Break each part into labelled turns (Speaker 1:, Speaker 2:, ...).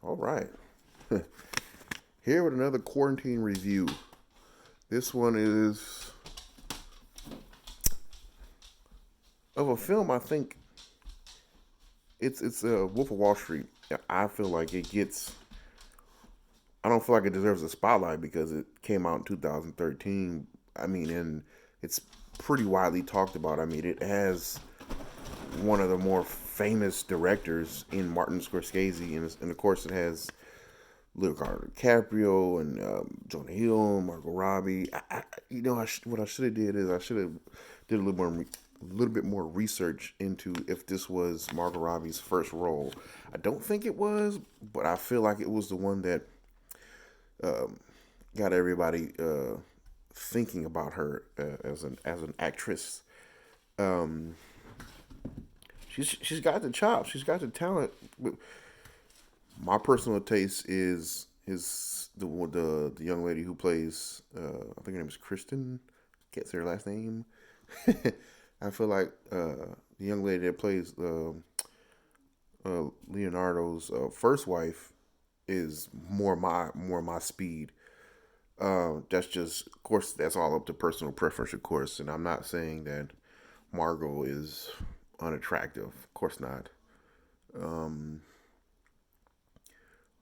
Speaker 1: All right. Here with another quarantine review. This one is of a film. I think it's Wolf of Wall Street. I feel like it gets. I don't feel like it deserves a spotlight because it came out in 2013. I mean, and it's pretty widely talked about. I mean, it has one of the more famous directors in Martin Scorsese, and of course, it has Leonardo DiCaprio and Jonah Hill, Margot Robbie. What I should have did is I should have did a little bit more research into if this was Margot Robbie's first role. I don't think it was, but I feel like it was the one that um, got everybody thinking about her as an actress. Um, she's got the chops. She's got the talent. My personal taste is the young lady who plays. I think her name is Kristen. Can't say her last name. I feel like the young lady that plays Leonardo's first wife is more my speed. That's just, of course, that's all up to personal preference, of course. And I'm not saying that Margot is unattractive. Of course not. Um,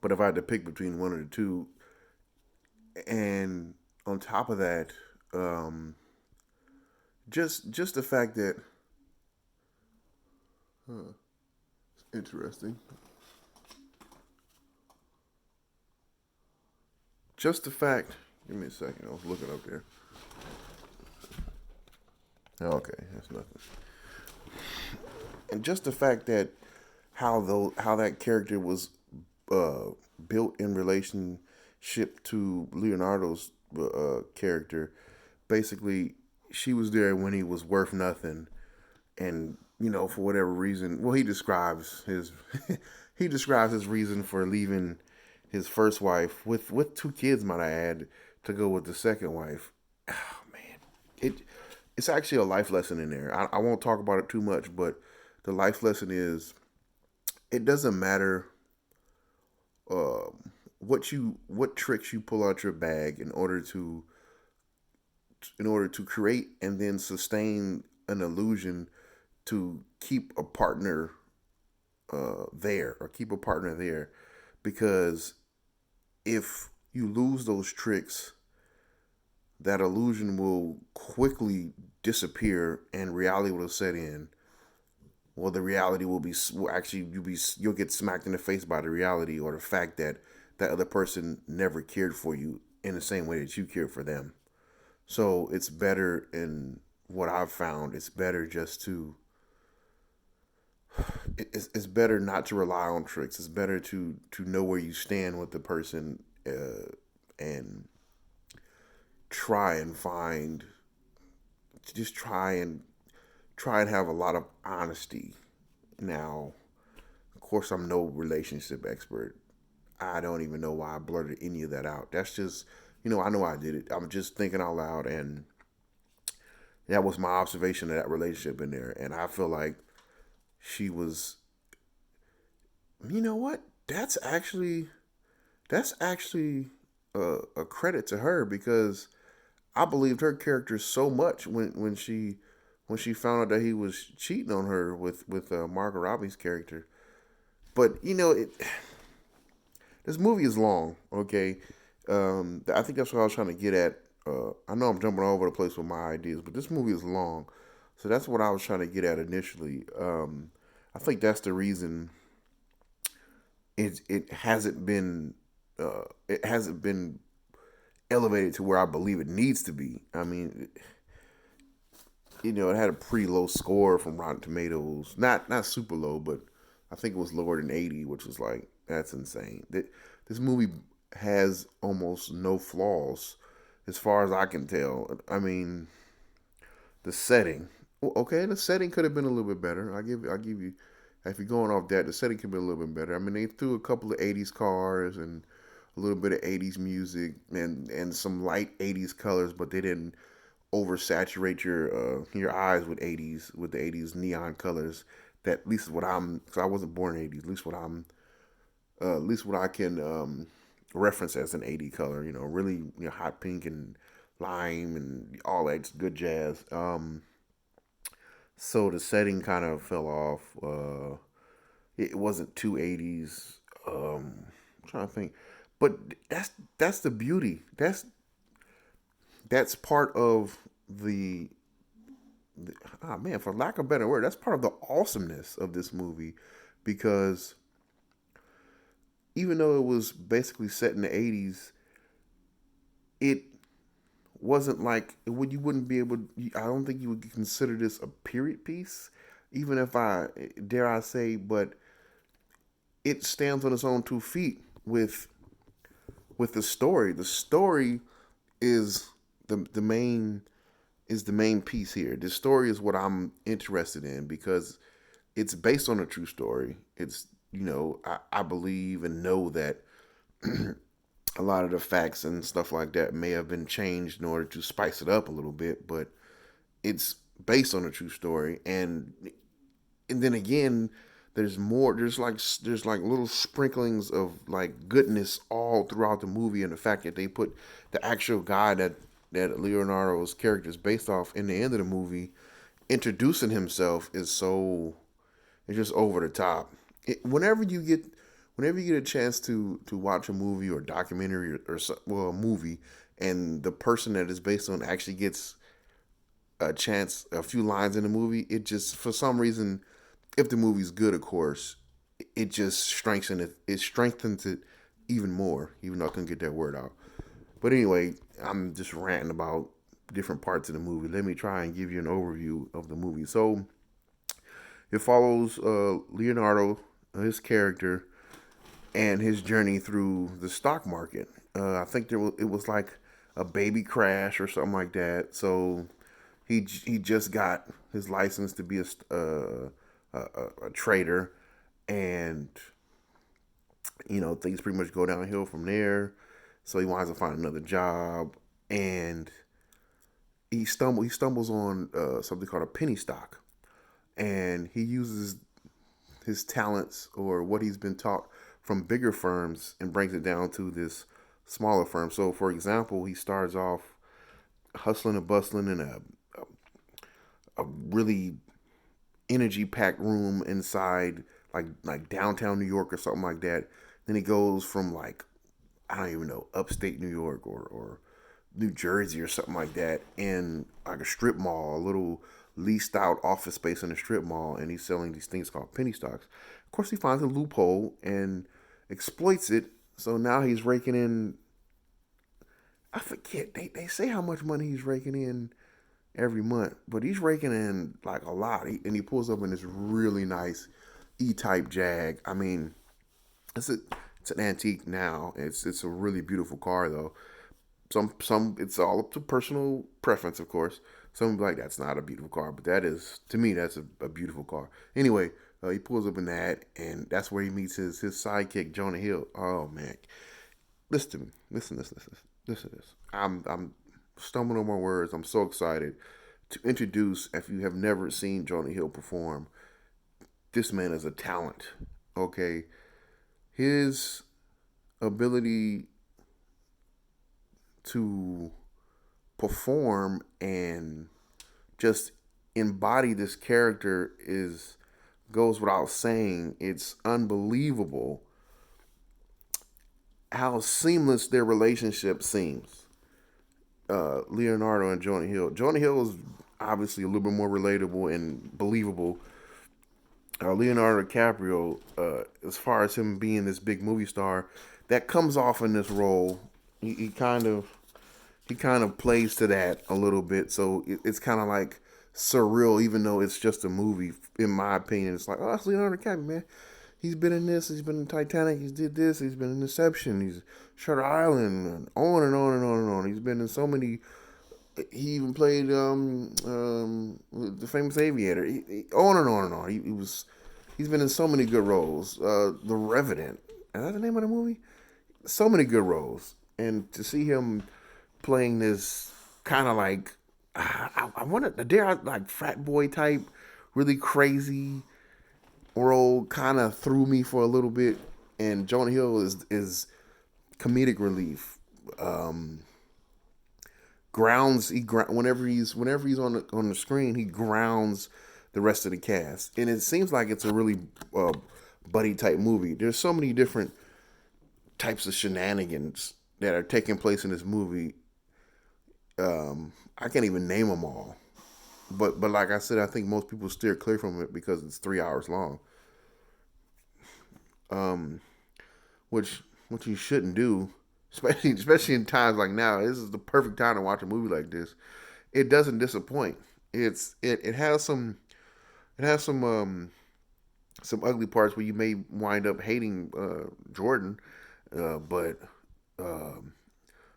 Speaker 1: but if I had to pick between one of the two, and on top of that, um, just the fact that, huh, interesting. Just the fact. Give me a second. I was looking up there. Okay, that's nothing. And just the fact that how that character was uh, built in relationship to Leonardo's character. Basically, she was there when he was worth nothing, and for whatever reason, well, he describes his he describes his reason for leaving his first wife with two kids, might I add, to go with the second wife. Oh man, it it's actually a life lesson in there. I won't talk about it too much, but the life lesson is it doesn't matter what tricks you pull out your bag in order to create and then sustain an illusion to keep a partner there or keep a partner there, because if you lose those tricks, that illusion will quickly disappear and reality will set in. Well, the reality will actually you'll get smacked in the face by the reality or the fact that that other person never cared for you in the same way that you cared for them. So it's better, in what I've found, it's better just to it's better not to rely on tricks. It's better to know where you stand with the person, and try and find just try and have a lot of honesty. Now, of course, I'm no relationship expert. I don't even know why I blurted any of that out. That's just, I know I did it. I'm just thinking out loud, and that was my observation of that relationship in there. And I feel like she was, you know what? That's actually a credit to her, because I believed her character so much when she found out that he was cheating on her with Margot Robbie's character. But this movie is long. Okay, I think that's what I was trying to get at. I know I'm jumping all over the place with my ideas, but this movie is long, so that's what I was trying to get at initially. I think that's the reason it hasn't been elevated to where I believe it needs to be. I mean, it had a pretty low score from Rotten Tomatoes. Not super low, but I think it was lower than 80, which was like, that's insane. This movie has almost no flaws, as far as I can tell. I mean, the setting. Okay, the setting could have been a little bit better. I give you. If you're going off that, the setting could be a little bit better. I mean, they threw a couple of '80s cars and a little bit of '80s music and some light '80s colors, but they didn't oversaturate your eyes with the '80s neon colors. That, at least what I'm, because I wasn't born in '80s. At least what I'm at least what I can reference as an 80 color. Really hot pink and lime and all that good jazz. So the setting kind of fell off. It wasn't too 80s. I'm trying to think, but that's the beauty. That's part of the man, for lack of a better word, that's part of the awesomeness of this movie, because even though it was basically set in the 80s, it wasn't like would you wouldn't be able. I don't think you would consider this a period piece, even if I dare I say, but it stands on its own 2 feet with the story. The story is the main is the main piece here. The story is what I'm interested in because it's based on a true story. It's I believe and know that a lot of the facts and stuff like that may have been changed in order to spice it up a little bit, but it's based on a true story. And then again, there's more. There's like little sprinklings of like goodness all throughout the movie, and the fact that they put the actual guy that Leonardo's character is based off in the end of the movie introducing himself is so it's just over the top. Whenever you get a chance to watch a movie or a documentary or a movie, and the person that is based on actually gets a few lines in the movie, it just for some reason, if the movie's good, of course, it just strengthens it. It strengthens it even more, even though I couldn't get that word out. But anyway, I'm just ranting about different parts of the movie. Let me try and give you an overview of the movie. So it follows Leonardo, his character, and his journey through the stock market. I think it was like a baby crash or something like that. So he just got his license to be a trader, and things pretty much go downhill from there. So he winds up finding another job, and he stumbles on something called a penny stock, and he uses his talents or what he's been taught from bigger firms and brings it down to this smaller firm. So, for example, he starts off hustling and bustling in a really energy packed room inside like downtown New York or something like that. Then he goes from like I don't even know upstate New York or New Jersey or something like that in like a strip mall, a little leased out office space in a strip mall, and he's selling these things called penny stocks. Of course, he finds a loophole and exploits it. So now he's raking in. I forget they say how much money he's raking in every month, but he's raking in like a lot. And he pulls up in this really nice E-type Jag. I mean, it's a it's an antique now. It's a really beautiful car though. Some it's all up to personal preference, of course. Some be like that's not a beautiful car, but that is to me that's a beautiful car. Anyway, he pulls up in that, and that's where he meets his sidekick Jonah Hill. Oh man, listen to me, listen to this. I'm stumbling on my words. I'm so excited to introduce. If you have never seen Jonah Hill perform, this man is a talent. Okay, his ability to perform and just embody this character is goes without saying. It's unbelievable how seamless their relationship seems. Leonardo and Jonah Hill. Jonah Hill is obviously a little bit more relatable and believable. Leonardo DiCaprio, as far as him being this big movie star, that comes off in this role. He kind of plays to that a little bit, so it's kind of like surreal, even though it's just a movie. In my opinion, it's like, oh, that's Leonardo DiCaprio, man. He's been in this. He's been in Titanic. He's did this. He's been in Inception. He's Shutter Island, and on and on and on and on. He's been in so many. He even played the famous Aviator. On and on and on. He was. He's been in so many good roles. The Revenant. Is that the name of the movie? So many good roles, and to see him playing this kind of like I wanted dare like frat boy type, really crazy role kind of threw me for a little bit. and Jonah Hill is comedic relief. Um, grounds whenever he's on the screen, he grounds the rest of the cast, and it seems like it's a really uh, buddy type movie. There's so many different types of shenanigans that are taking place in this movie. I can't even name them all, but like I said, I think most people steer clear from it because it's 3 hours long, um, which you shouldn't do, especially in times like now. This is the perfect time to watch a movie like this. It doesn't disappoint. It has some ugly parts where you may wind up hating Jordan, but um,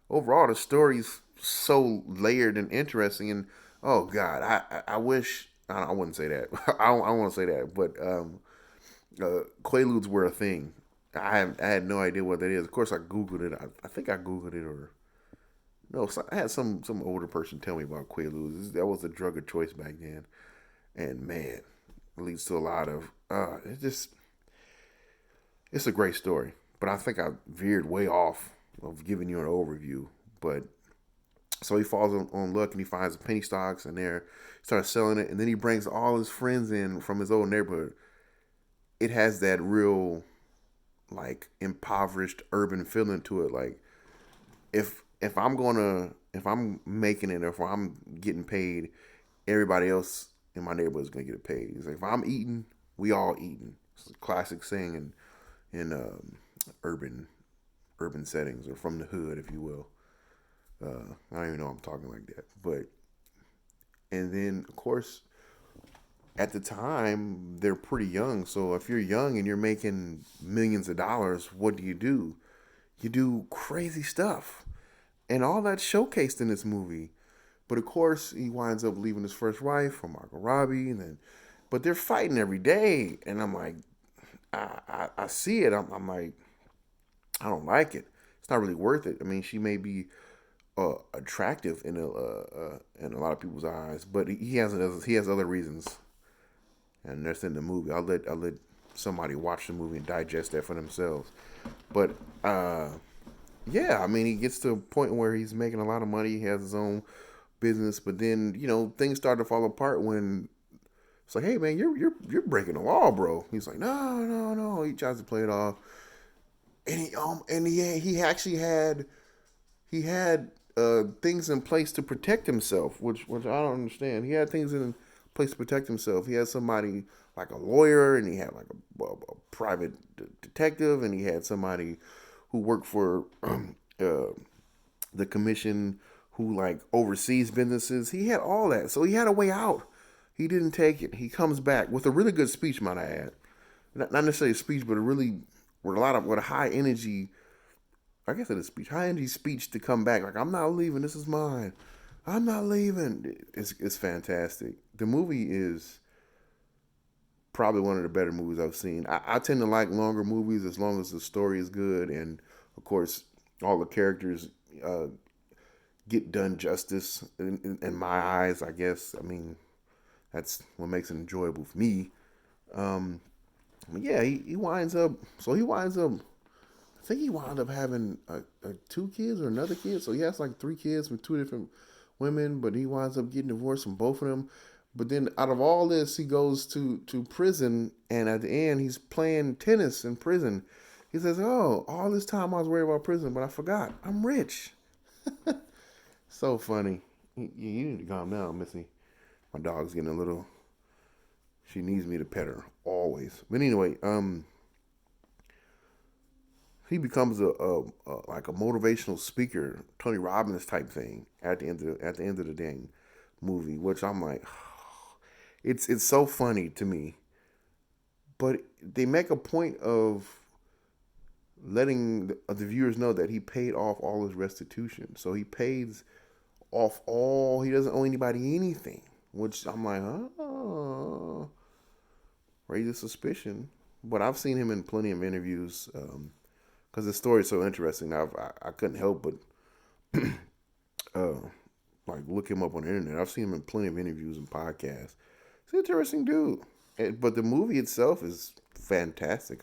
Speaker 1: overall the story's so layered and interesting. And oh God, I wish I wouldn't say that. I want to say that, but Quaaludes were a thing. I had no idea what that is. Of course, I googled it. I think I googled it, or no, I had some older person tell me about Quaaludes. That was the drug of choice back then, and man, it leads to a lot of it's a great story. But I think I veered way off of giving you an overview. But so he falls on luck and he finds penny stocks and there starts selling it, and then he brings all his friends in from his old neighborhood. It has that real like impoverished urban feeling to it. Like if I'm making it, or if I'm getting paid, everybody else in my neighborhood is gonna get paid. It's like if I'm eating, we all eating. It's a classic saying in urban urban settings, or from the hood, if you will. I don't even know I'm talking like that, but and then of course at the time they're pretty young. So if you're young and you're making millions of dollars, what do? You do crazy stuff, and all that's showcased in this movie. But of course, he winds up leaving his first wife for Margot Robbie, and then, but they're fighting every day, and I'm like, I see it. I'm like, I don't like it. It's not really worth it. I mean, she may be attractive in a lot of people's eyes, but he has other reasons, and that's in the movie. I'll let somebody watch the movie and digest that for themselves. But yeah, I mean, he gets to a point where he's making a lot of money. He has his own business, but then things start to fall apart when it's like, hey man, you're breaking the law, bro. He's like, no, no, no. He tries to play it off, and he actually had things in place to protect himself, which I don't understand. He had things in place to protect himself. He had somebody like a lawyer, and he had like a private detective, and he had somebody who worked for the commission who like oversees businesses. He had all that, so he had a way out. He didn't take it. He comes back with a really good speech, might I add. Not necessarily a speech, but a really with a high energy. I guess it is speech, high energy speech to come back. Like, I'm not leaving. This is mine. I'm not leaving. It's fantastic. The movie is probably one of the better movies I've seen. I tend to like longer movies as long as the story is good, and of course all the characters get done justice in my eyes. I guess. I mean, that's what makes it enjoyable for me. Um, yeah, he winds up. So he winds up. I think he wound up having two kids or another kid. So he has like three kids with two different women, but he winds up getting divorced from both of them. But then out of all this, he goes to prison, and at the end, he's playing tennis in prison. He says, "Oh, all this time I was worried about prison, but I forgot. I'm rich." So funny. You need to calm down, Missy. My dog's getting a little. She needs me to pet her always. But anyway, he becomes a like a motivational speaker, Tony Robbins type thing at the end of the dang movie, which I'm like, it's so funny to me. But they make a point of letting the viewers know that he paid off all his restitution, so he pays off all. He doesn't owe anybody anything, which I'm like, oh, raises suspicion. But I've seen him in plenty of interviews. Because the story is so interesting. I couldn't help but uh, like look him up on the internet. I've seen him in plenty of interviews and podcasts. He's an interesting dude. But the movie itself is fantastic.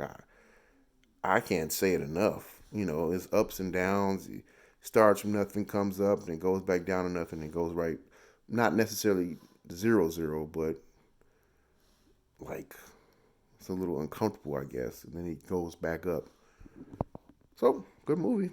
Speaker 1: I can't say it enough. It's ups and downs. It starts from nothing, comes up, and it goes back down to nothing, and goes right. Not necessarily 0-0, but like it's a little uncomfortable, I guess. And then he goes back up. So, good movie.